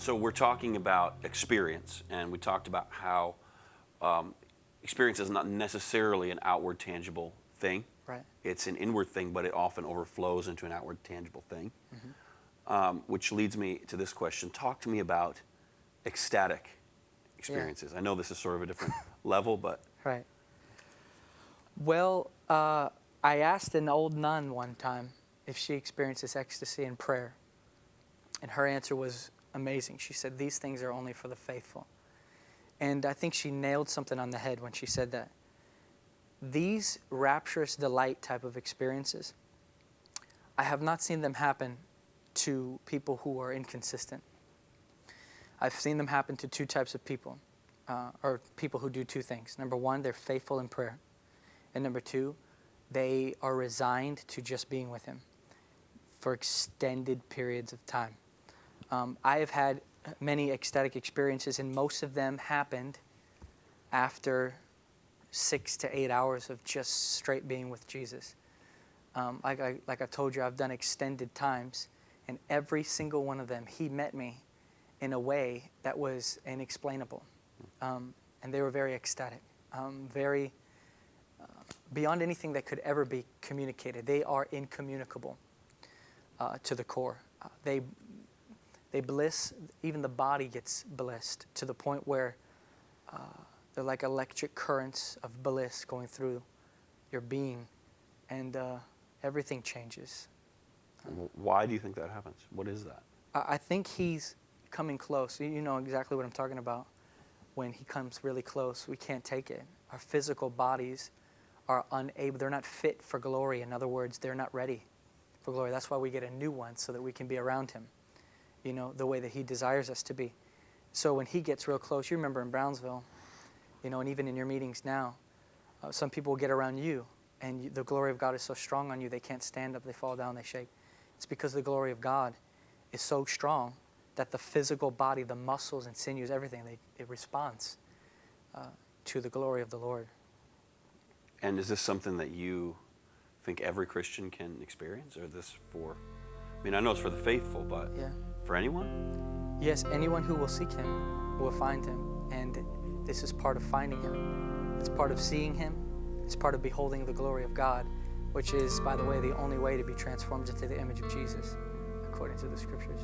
So we're talking about experience, and we talked about how experience is not necessarily an outward tangible thing. Right. It's an inward thing, but it often overflows into an outward tangible thing. Which leads me to this question. Talk to me about ecstatic experiences. I know this is sort of a different level, but... Right. Well, I asked an old nun one time if she experiences ecstasy in prayer. And her answer was amazing. She said, these things are only for the faithful. And I think she nailed something on the head when she said that. These rapturous delight type of experiences, I have not seen them happen to people who are inconsistent. I've seen them happen to two types of people, or people who do two things. Number one, they're faithful in prayer. And number two, they are resigned to just being with Him for extended periods of time. I have had many ecstatic experiences, and most of them happened after 6 to 8 hours of just straight being with Jesus. Like I told you, I've done extended times, and every single one of them, He met me in a way that was inexplainable. And they were very ecstatic, very beyond anything that could ever be communicated. They are incommunicable to the core. They bliss, even the body gets blissed to the point where they're like electric currents of bliss going through your being, and everything changes. Why do you think that happens? What is that? I think He's coming close. You know exactly what I'm talking about. When He comes really close, we can't take it. Our physical bodies are unable, they're not fit for glory. In other words, they're not ready for glory. That's why we get a new one, so that we can be around Him, you know, the way that He desires us to be. So when He gets real close, you remember in Brownsville, you know, and even in your meetings now, some people will get around you, and the glory of God is so strong on you, they can't stand up, they fall down, they shake. It's because the glory of God is so strong that the physical body, the muscles and sinews, everything, it responds to the glory of the Lord. And is this something that you think every Christian can experience, or is this for, I mean, I know it's for the faithful, but for anyone? Yes, anyone who will seek Him will find Him. And this is part of finding Him. It's part of seeing Him. It's part of beholding the glory of God, which is, by the way, the only way to be transformed into the image of Jesus, according to the Scriptures.